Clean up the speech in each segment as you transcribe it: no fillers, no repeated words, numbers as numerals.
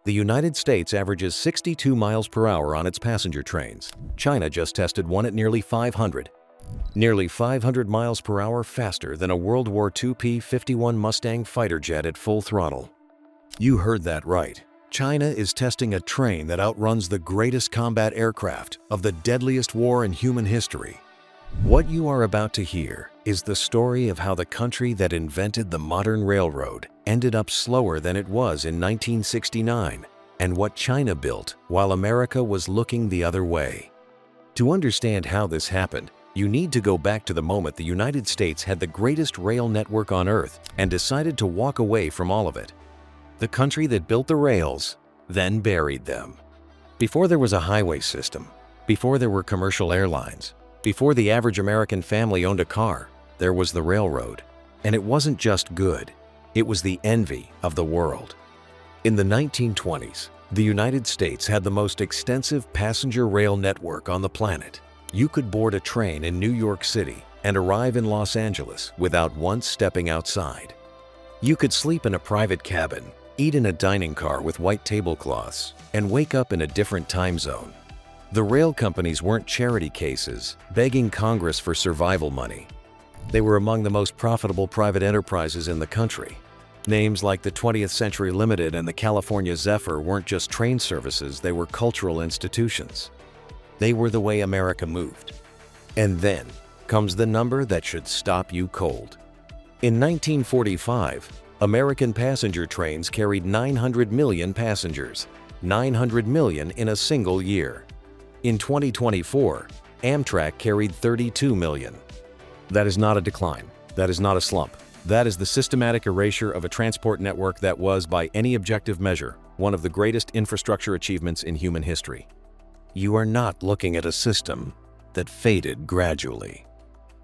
The United States averages 62 miles per hour on its passenger trains. China just tested one at nearly 500. Nearly 500 miles per hour faster than a World War II P-51 Mustang fighter jet at full throttle. You heard that right. China is testing a train that outruns the greatest combat aircraft of the deadliest war in human history. What you are about to hear is the story of how the country that invented the modern railroad ended up slower than it was in 1969, and what China built while America was looking the other way. To understand how this happened, you need to go back to the moment the United States had the greatest rail network on Earth and decided to walk away from all of it. The country that built the rails then buried them. Before there was a highway system, before there were commercial airlines, before the average American family owned a car, there was the railroad. And it wasn't just good, it was the envy of the world. In the 1920s, the United States had the most extensive passenger rail network on the planet. You could board a train in New York City and arrive in Los Angeles without once stepping outside. You could sleep in a private cabin, eat in a dining car with white tablecloths, and wake up in a different time zone. The rail companies weren't charity cases begging Congress for survival money. They were among the most profitable private enterprises in the country. Names like the 20th Century Limited and the California Zephyr weren't just train services, they were cultural institutions. They were the way America moved. And then comes the number that should stop you cold. In 1945, American passenger trains carried 900 million passengers, 900 million in a single year. In 2024, Amtrak carried 32 million. That is not a decline. That is not a slump. That is the systematic erasure of a transport network that was, by any objective measure, one of the greatest infrastructure achievements in human history. You are not looking at a system that faded gradually.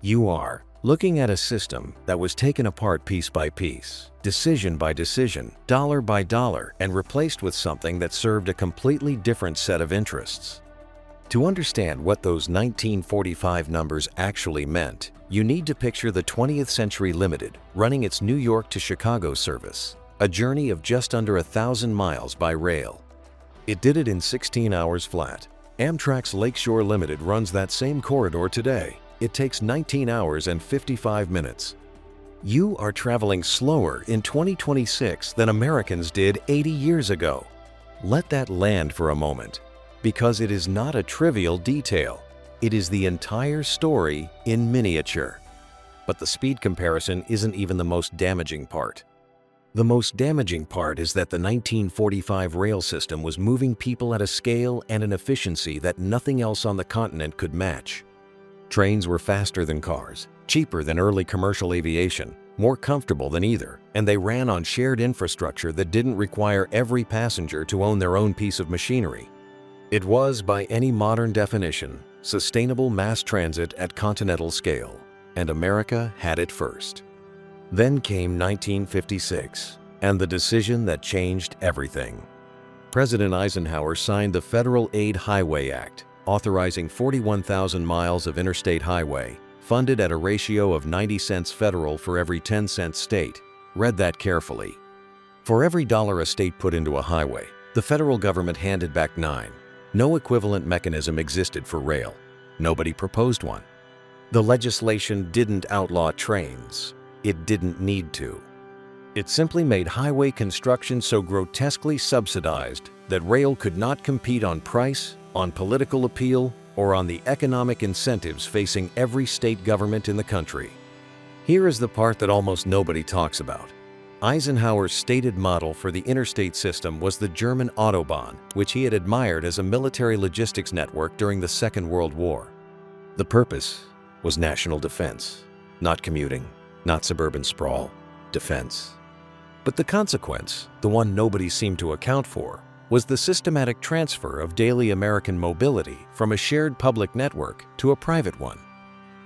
You are looking at a system that was taken apart piece by piece, decision by decision, dollar by dollar, and replaced with something that served a completely different set of interests. To understand what those 1945 numbers actually meant, you need to picture the 20th Century Limited running its New York to Chicago service, a journey of just under 1,000 miles by rail. It did it in 16 hours flat. Amtrak's Lakeshore Limited runs that same corridor today. It takes 19 hours and 55 minutes. You are traveling slower in 2026 than Americans did 80 years ago. Let that land for a moment, because it is not a trivial detail. It is the entire story in miniature. But the speed comparison isn't even the most damaging part. The most damaging part is that the 1945 rail system was moving people at a scale and an efficiency that nothing else on the continent could match. Trains were faster than cars, cheaper than early commercial aviation, more comfortable than either, and they ran on shared infrastructure that didn't require every passenger to own their own piece of machinery. It was, by any modern definition, sustainable mass transit at continental scale, and America had it first. Then came 1956, and the decision that changed everything. President Eisenhower signed the Federal Aid Highway Act, authorizing 41,000 miles of interstate highway, funded at a ratio of 90 cents federal for every 10 cents state. Read that carefully. For every dollar a state put into a highway, the federal government handed back 9. No equivalent mechanism existed for rail. Nobody proposed one. The legislation didn't outlaw trains. It didn't need to. It simply made highway construction so grotesquely subsidized that rail could not compete on price, on political appeal, or on the economic incentives facing every state government in the country. Here is the part that almost nobody talks about. Eisenhower's stated model for the interstate system was the German Autobahn, which he had admired as a military logistics network during the Second World War. The purpose was national defense, not commuting, not suburban sprawl, defense. But the consequence, the one nobody seemed to account for, was the systematic transfer of daily American mobility from a shared public network to a private one.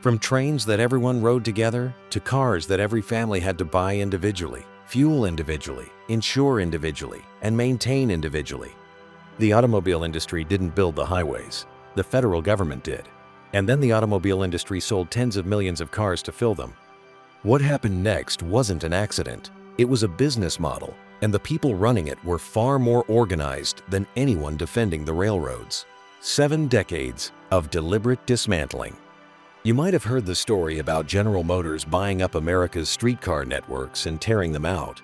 From trains that everyone rode together to cars that every family had to buy individually, fuel individually, insure individually, and maintain individually. The automobile industry didn't build the highways. The federal government did. And then the automobile industry sold tens of millions of cars to fill them. What happened next wasn't an accident. It was a business model, and the people running it were far more organized than anyone defending the railroads. 7 decades of deliberate dismantling. You might have heard the story about General Motors buying up America's streetcar networks and tearing them out.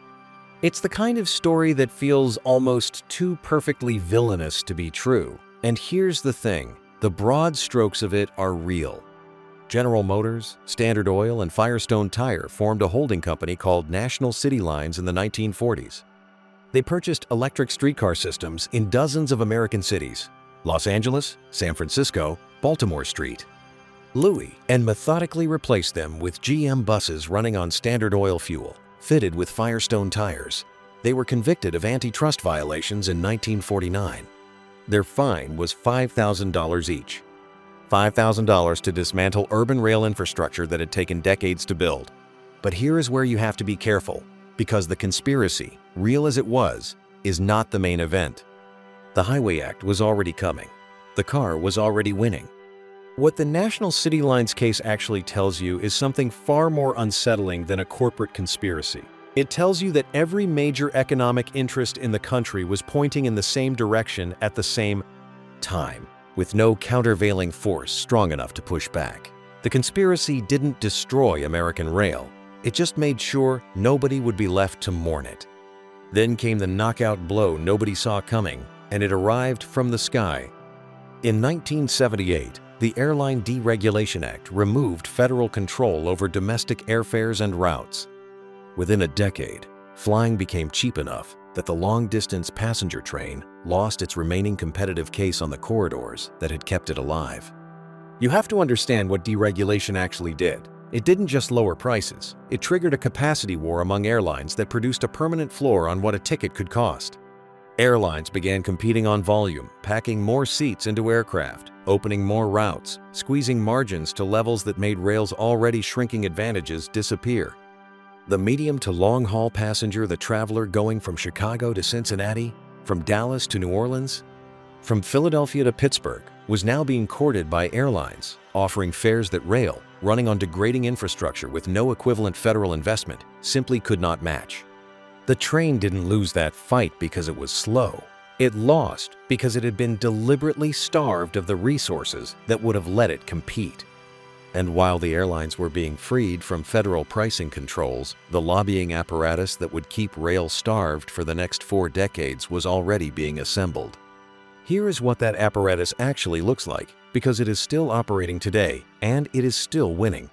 It's the kind of story that feels almost too perfectly villainous to be true. And here's the thing, the broad strokes of it are real. General Motors, Standard Oil, and Firestone Tire formed a holding company called National City Lines in the 1940s. They purchased electric streetcar systems in dozens of American cities: Los Angeles, San Francisco, Baltimore Street, Louis, and methodically replaced them with GM buses running on Standard Oil fuel, fitted with Firestone tires. They were convicted of antitrust violations in 1949. Their fine was $5,000 each. $5,000 to dismantle urban rail infrastructure that had taken decades to build. But here is where you have to be careful, because the conspiracy, real as it was, is not the main event. The Highway Act was already coming. The car was already winning. What the National City Lines case actually tells you is something far more unsettling than a corporate conspiracy. It tells you that every major economic interest in the country was pointing in the same direction at the same time, with no countervailing force strong enough to push back. The conspiracy didn't destroy American rail. It just made sure nobody would be left to mourn it. Then came the knockout blow nobody saw coming, and it arrived from the sky. In 1978, the Airline Deregulation Act removed federal control over domestic airfares and routes. Within a decade, flying became cheap enough that the long-distance passenger train lost its remaining competitive case on the corridors that had kept it alive. You have to understand what deregulation actually did. It didn't just lower prices. It triggered a capacity war among airlines that produced a permanent floor on what a ticket could cost. Airlines began competing on volume, packing more seats into aircraft, opening more routes, squeezing margins to levels that made rail's already shrinking advantages disappear. The medium to long-haul passenger, the traveler going from Chicago to Cincinnati, from Dallas to New Orleans, from Philadelphia to Pittsburgh, was now being courted by airlines, offering fares that rail, running on degrading infrastructure with no equivalent federal investment, simply could not match. The train didn't lose that fight because it was slow. It lost because it had been deliberately starved of the resources that would have let it compete. And while the airlines were being freed from federal pricing controls, the lobbying apparatus that would keep rail starved for the next 4 decades was already being assembled. Here is what that apparatus actually looks like, because it is still operating today, and it is still winning.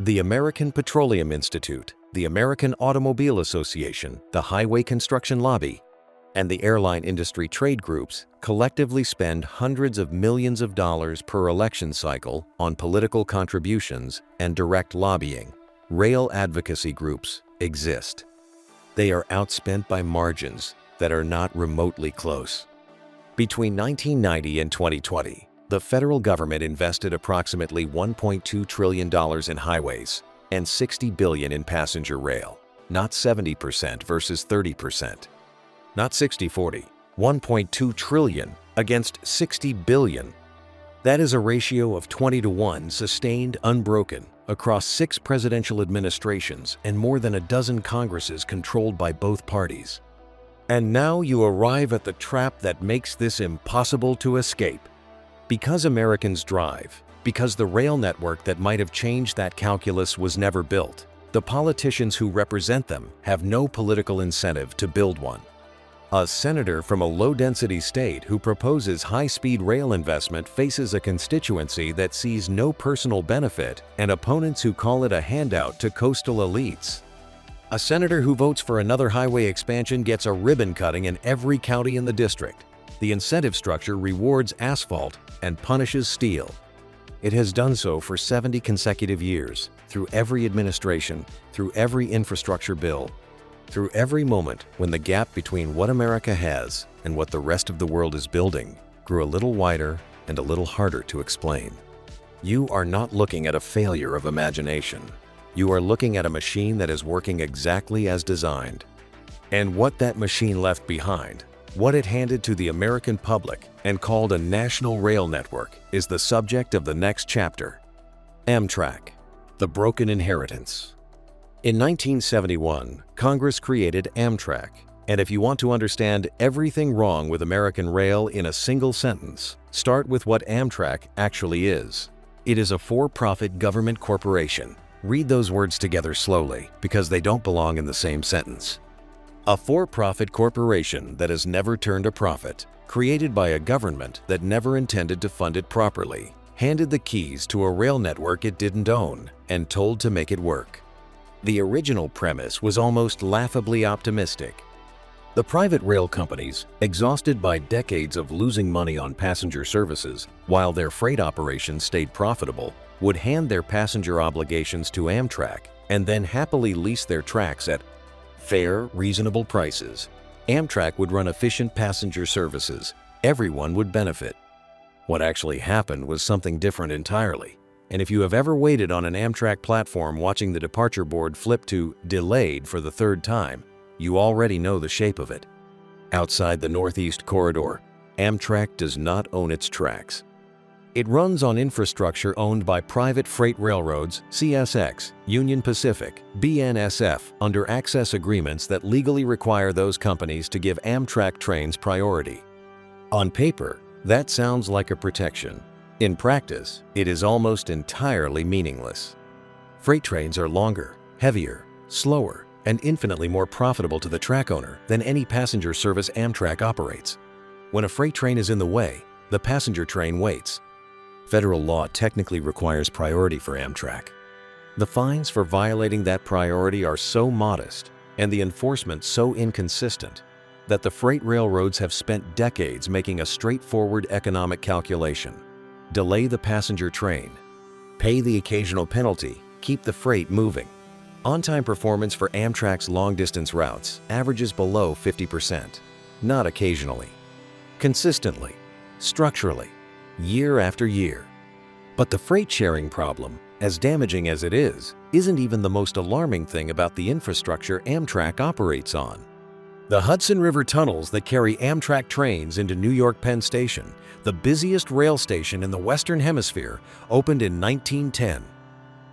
The American Petroleum Institute, the American Automobile Association, the Highway Construction Lobby, and the airline industry trade groups collectively spend hundreds of millions of dollars per election cycle on political contributions and direct lobbying. Rail advocacy groups exist. They are outspent by margins that are not remotely close. Between 1990 and 2020, the federal government invested approximately $1.2 trillion in highways and $60 billion in passenger rail, not 70% versus 30%. Not 60-40, 1.2 trillion against 60 billion. That is a ratio of 20-to-1 sustained unbroken across 6 presidential administrations and more than a dozen Congresses controlled by both parties. And now you arrive at the trap that makes this impossible to escape. Because Americans drive, because the rail network that might have changed that calculus was never built, the politicians who represent them have no political incentive to build one. A senator from a low-density state who proposes high-speed rail investment faces a constituency that sees no personal benefit and opponents who call it a handout to coastal elites. A senator who votes for another highway expansion gets a ribbon cutting in every county in the district. The incentive structure rewards asphalt and punishes steel. It has done so for 70 consecutive years, through every administration, through every infrastructure bill, through every moment when the gap between what America has and what the rest of the world is building grew a little wider and a little harder to explain. You are not looking at a failure of imagination. You are looking at a machine that is working exactly as designed. And what that machine left behind, what it handed to the American public and called a national rail network, is the subject of the next chapter. Amtrak, the broken inheritance. In 1971, Congress created Amtrak, And if you want to understand everything wrong with American rail in a single sentence, start with what Amtrak actually is. It is a for-profit government corporation. Read those words together slowly, because they don't belong in the same sentence. A for-profit corporation that has never turned a profit, created by a government that never intended to fund it properly, handed the keys to a rail network it didn't own, and told to make it work. The original premise was almost laughably optimistic. The private rail companies, exhausted by decades of losing money on passenger services while their freight operations stayed profitable, would hand their passenger obligations to Amtrak and then happily lease their tracks at fair, reasonable prices. Amtrak would run efficient passenger services. Everyone would benefit. What actually happened was something different entirely. And if you have ever waited on an Amtrak platform watching the departure board flip to delayed for the third time, you already know the shape of it. Outside the Northeast Corridor, Amtrak does not own its tracks. It runs on infrastructure owned by private freight railroads, CSX, Union Pacific, BNSF, under access agreements that legally require those companies to give Amtrak trains priority. On paper, that sounds like a protection. In practice, it is almost entirely meaningless. Freight trains are longer, heavier, slower, and infinitely more profitable to the track owner than any passenger service Amtrak operates. When a freight train is in the way, the passenger train waits. Federal law technically requires priority for Amtrak. The fines for violating that priority are so modest and the enforcement so inconsistent that the freight railroads have spent decades making a straightforward economic calculation. Delay the passenger train, pay the occasional penalty, keep the freight moving. On-time performance for Amtrak's long-distance routes averages below 50%, not occasionally. Consistently, structurally, year after year. But the freight sharing problem, as damaging as it is, isn't even the most alarming thing about the infrastructure Amtrak operates on. The Hudson River tunnels that carry Amtrak trains into New York Penn Station, the busiest rail station in the Western Hemisphere, opened in 1910.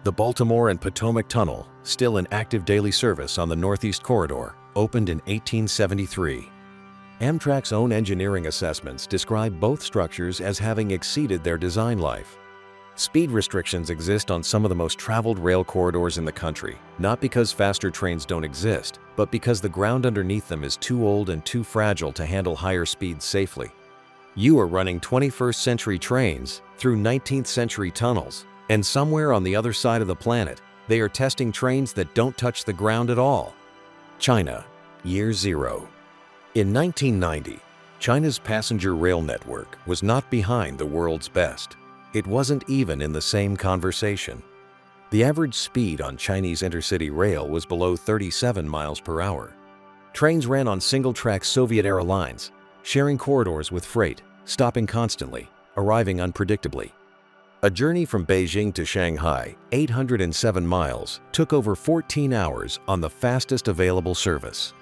The Baltimore and Potomac Tunnel, still in active daily service on the Northeast Corridor, opened in 1873. Amtrak's own engineering assessments describe both structures as having exceeded their design life. Speed restrictions exist on some of the most traveled rail corridors in the country, not because faster trains don't exist, but because the ground underneath them is too old and too fragile to handle higher speeds safely. You are running 21st century trains through 19th century tunnels, and somewhere on the other side of the planet, they are testing trains that don't touch the ground at all. China, Year Zero. In 1990, China's passenger rail network was not behind the world's best. It wasn't even in the same conversation. The average speed on Chinese intercity rail was below 37 miles per hour. Trains ran on single-track Soviet-era lines, sharing corridors with freight, stopping constantly, arriving unpredictably. A journey from Beijing to Shanghai, 807 miles, took over 14 hours on the fastest available service.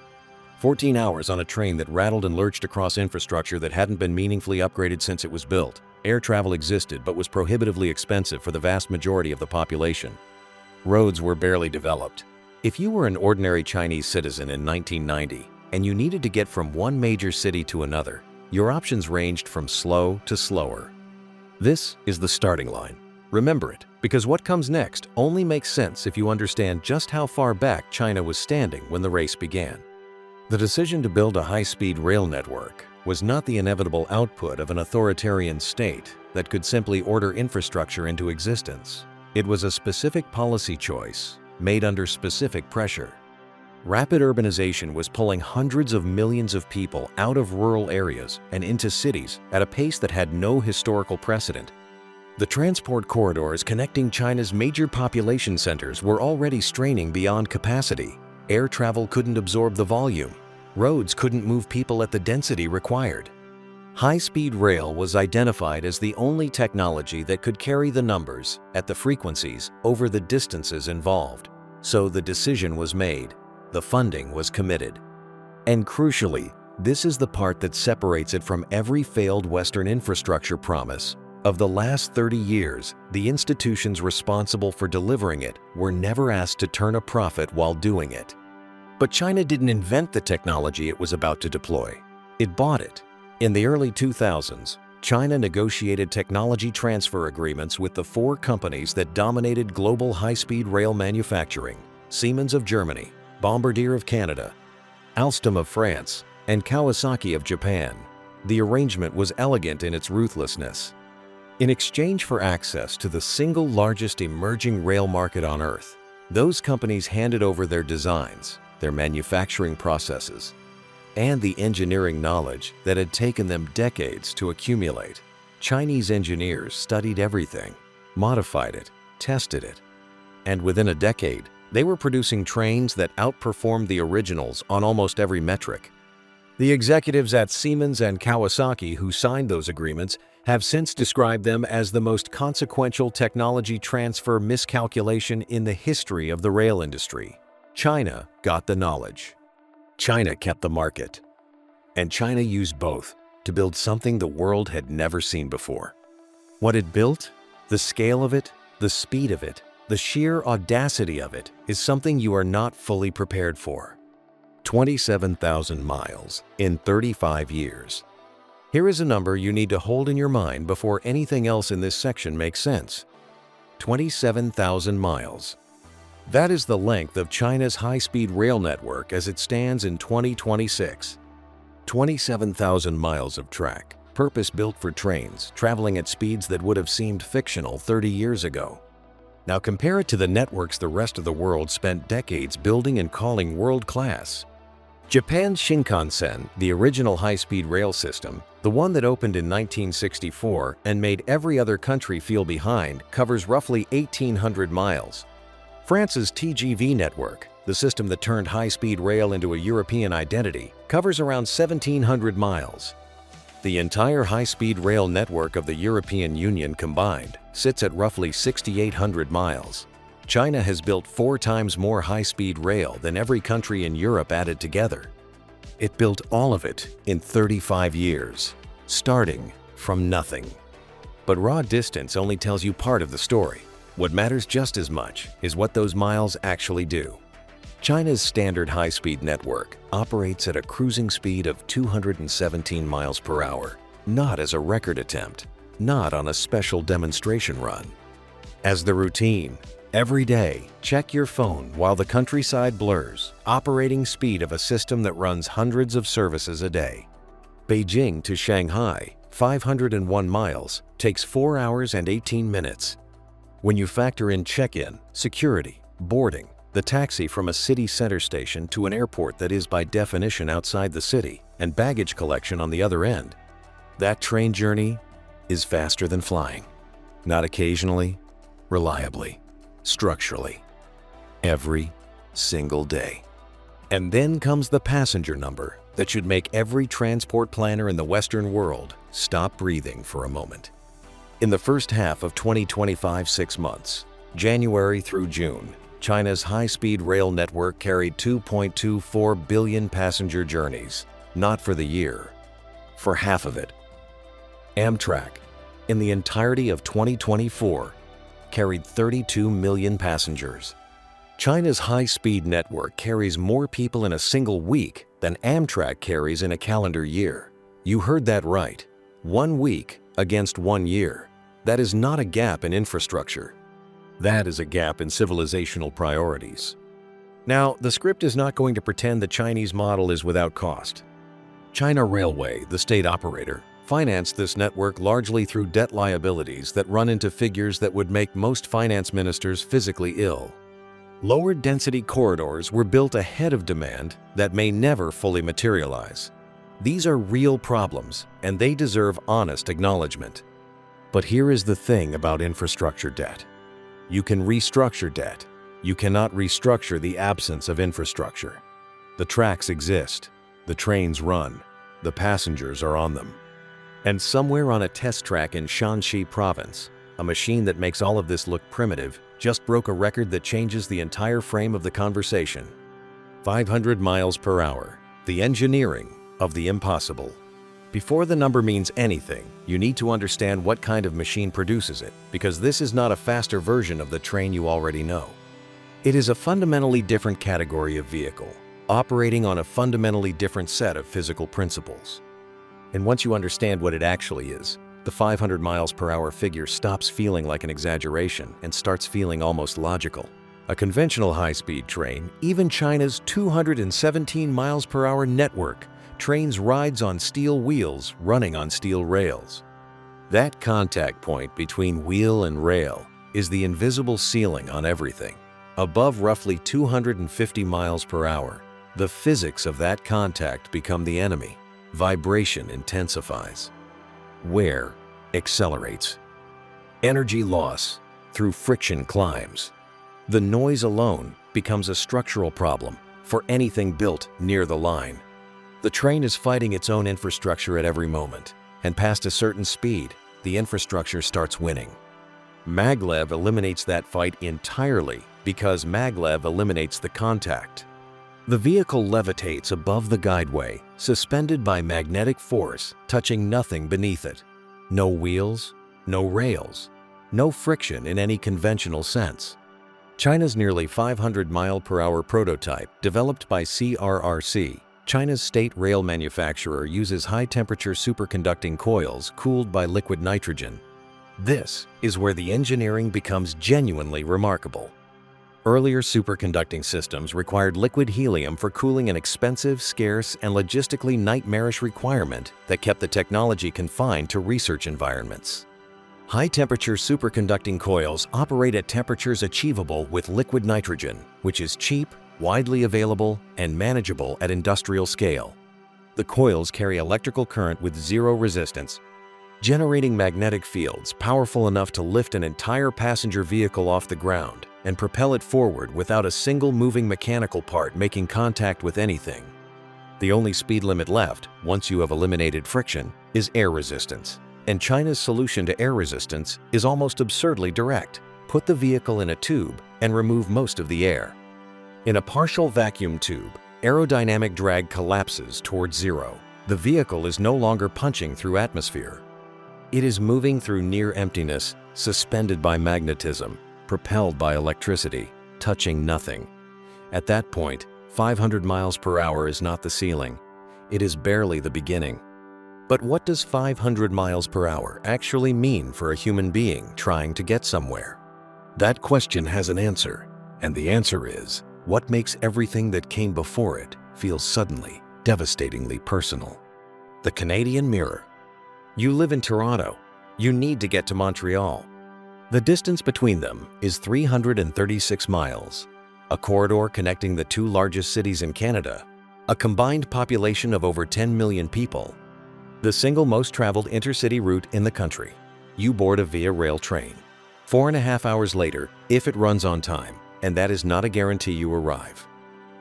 14 hours on a train that rattled and lurched across infrastructure that hadn't been meaningfully upgraded since it was built. Air travel existed but was prohibitively expensive for the vast majority of the population. Roads were barely developed. If you were an ordinary Chinese citizen in 1990 and you needed to get from one major city to another, your options ranged from slow to slower. This is the starting line. Remember it, because what comes next only makes sense if you understand just how far back China was standing when the race began. The decision to build a high-speed rail network was not the inevitable output of an authoritarian state that could simply order infrastructure into existence. It was a specific policy choice made under specific pressure. Rapid urbanization was pulling hundreds of millions of people out of rural areas and into cities at a pace that had no historical precedent. The transport corridors connecting China's major population centers were already straining beyond capacity. Air travel couldn't absorb the volume. Roads couldn't move people at the density required. High-speed rail was identified as the only technology that could carry the numbers at the frequencies over the distances involved. So the decision was made. The funding was committed. And crucially, this is the part that separates it from every failed Western infrastructure promise. Of the last 30 years, the institutions responsible for delivering it were never asked to turn a profit while doing it. But China didn't invent the technology it was about to deploy. It bought it. In the early 2000s, China negotiated technology transfer agreements with the four companies that dominated global high-speed rail manufacturing: Siemens of Germany, Bombardier of Canada, Alstom of France, and Kawasaki of Japan. The arrangement was elegant in its ruthlessness. In exchange for access to the single largest emerging rail market on Earth, those companies handed over their designs, their manufacturing processes, and the engineering knowledge that had taken them decades to accumulate. Chinese engineers studied everything, modified it, tested it, and within a decade, they were producing trains that outperformed the originals on almost every metric. The executives at Siemens and Kawasaki who signed those agreements have since described them as the most consequential technology transfer miscalculation in the history of the rail industry. China got the knowledge. China kept the market. And China used both to build something the world had never seen before. What it built, the scale of it, the speed of it, the sheer audacity of it is something you are not fully prepared for. 27,000 miles in 35 years. Here is a number you need to hold in your mind before anything else in this section makes sense. 27,000 miles. That is the length of China's high-speed rail network as it stands in 2026. 27,000 miles of track, purpose-built for trains traveling at speeds that would have seemed fictional 30 years ago. Now compare it to the networks the rest of the world spent decades building and calling world-class. Japan's Shinkansen, the original high-speed rail system, the one that opened in 1964 and made every other country feel behind, covers roughly 1,800 miles. France's TGV network, the system that turned high-speed rail into a European identity, covers around 1,700 miles. The entire high-speed rail network of the European Union combined sits at roughly 6,800 miles. China has built 4 times more high-speed rail than every country in Europe added together. It built all of it in 35 years, starting from nothing. But raw distance only tells you part of the story. What matters just as much is what those miles actually do. China's standard high-speed network operates at a cruising speed of 217 miles per hour, not as a record attempt, not on a special demonstration run. As the routine, every day, check your phone while the countryside blurs, operating speed of a system that runs hundreds of services a day. Beijing to Shanghai, 501 miles, takes 4 hours and 18 minutes. When you factor in check-in, security, boarding, the taxi from a city center station to an airport that is by definition outside the city, and baggage collection on the other end, that train journey is faster than flying. Not occasionally, reliably, structurally, every single day. And then comes the passenger number that should make every transport planner in the Western world stop breathing for a moment. In the first half of 2025 6 months, January through June, China's high-speed rail network carried 2.24 billion passenger journeys, not for the year, for half of it. Amtrak, in the entirety of 2024, carried 32 million passengers. China's high-speed network carries more people in a single week than Amtrak carries in a calendar year. You heard that right. 1 week against 1 year. That is not a gap in infrastructure. That is a gap in civilizational priorities. Now, the script is not going to pretend the Chinese model is without cost. China Railway, the state operator, financed this network largely through debt liabilities that run into figures that would make most finance ministers physically ill. Lower density corridors were built ahead of demand that may never fully materialize. These are real problems, and they deserve honest acknowledgement. But here is the thing about infrastructure debt. You can restructure debt. You cannot restructure the absence of infrastructure. The tracks exist. The trains run. The passengers are on them. And somewhere on a test track in Shanxi province, a machine that makes all of this look primitive just broke a record that changes the entire frame of the conversation. 500 miles per hour, the engineering of the impossible. Before the number means anything, you need to understand what kind of machine produces it, because this is not a faster version of the train you already know. It is a fundamentally different category of vehicle, operating on a fundamentally different set of physical principles. And once you understand what it actually is, the 500 miles per hour figure stops feeling like an exaggeration and starts feeling almost logical. A conventional high-speed train, even China's 217 miles per hour network, trains rides on steel wheels running on steel rails. That contact point between wheel and rail is the invisible ceiling on everything. Above roughly 250 miles per hour, the physics of that contact become the enemy. Vibration intensifies. Wear accelerates. Energy loss through friction climbs. The noise alone becomes a structural problem for anything built near the line. The train is fighting its own infrastructure at every moment, and past a certain speed, the infrastructure starts winning. Maglev eliminates that fight entirely because maglev eliminates the contact. The vehicle levitates above the guideway, suspended by magnetic force, touching nothing beneath it. No wheels, no rails, no friction in any conventional sense. China's nearly 500-mile-per-hour prototype, developed by CRRC, China's state rail manufacturer, uses high-temperature superconducting coils cooled by liquid nitrogen. This is where the engineering becomes genuinely remarkable. Earlier superconducting systems required liquid helium for cooling, an expensive, scarce, and logistically nightmarish requirement that kept the technology confined to research environments. High-temperature superconducting coils operate at temperatures achievable with liquid nitrogen, which is cheap, widely available, and manageable at industrial scale. The coils carry electrical current with zero resistance, generating magnetic fields powerful enough to lift an entire passenger vehicle off the ground and propel it forward without a single moving mechanical part making contact with anything. The only speed limit left, once you have eliminated friction, is air resistance. And China's solution to air resistance is almost absurdly direct. Put the vehicle in a tube and remove most of the air. In a partial vacuum tube, aerodynamic drag collapses towards zero. The vehicle is no longer punching through atmosphere. It is moving through near emptiness, suspended by magnetism, propelled by electricity, touching nothing. At that point, 500 miles per hour is not the ceiling. It is barely the beginning. But what does 500 miles per hour actually mean for a human being trying to get somewhere? That question has an answer, and the answer is, what makes everything that came before it feel suddenly, devastatingly personal? The Canadian Mirror. You live in Toronto. You need to get to Montreal. The distance between them is 336 miles, a corridor connecting the two largest cities in Canada, a combined population of over 10 million people, the single most traveled intercity route in the country. You board a Via Rail train. 4.5 hours later, if it runs on time, and that is not a guarantee you arrive.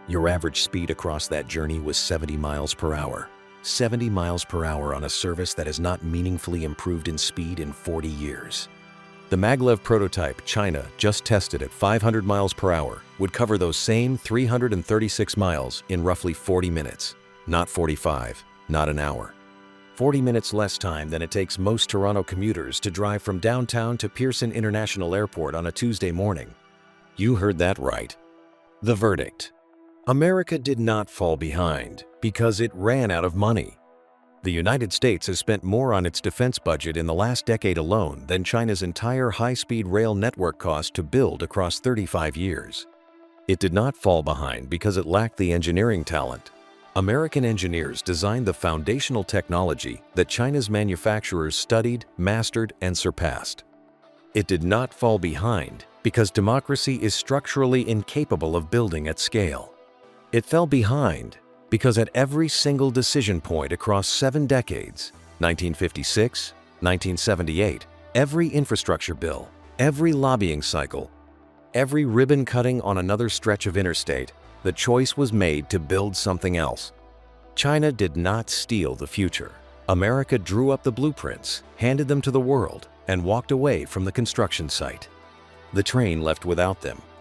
Your average speed across that journey was 70 miles per hour. 70 miles per hour on a service that has not meaningfully improved in speed in 40 years. The maglev prototype China just tested at 500 miles per hour would cover those same 336 miles in roughly 40 minutes, not 45, not an hour. 40 minutes less time than it takes most Toronto commuters to drive from downtown to Pearson International Airport on a Tuesday morning. You heard that right. The verdict. America did not fall behind because it ran out of money. The United States has spent more on its defense budget in the last decade alone than China's entire high-speed rail network cost to build across 35 years. It did not fall behind because it lacked the engineering talent. American engineers designed the foundational technology that China's manufacturers studied, mastered, and surpassed. It did not fall behind because democracy is structurally incapable of building at scale. It fell behind because at every single decision point across 7 decades, 1956, 1978, every infrastructure bill, every lobbying cycle, every ribbon cutting on another stretch of interstate, the choice was made to build something else. China did not steal the future. America drew up the blueprints, handed them to the world, and walked away from the construction site. The train left without them,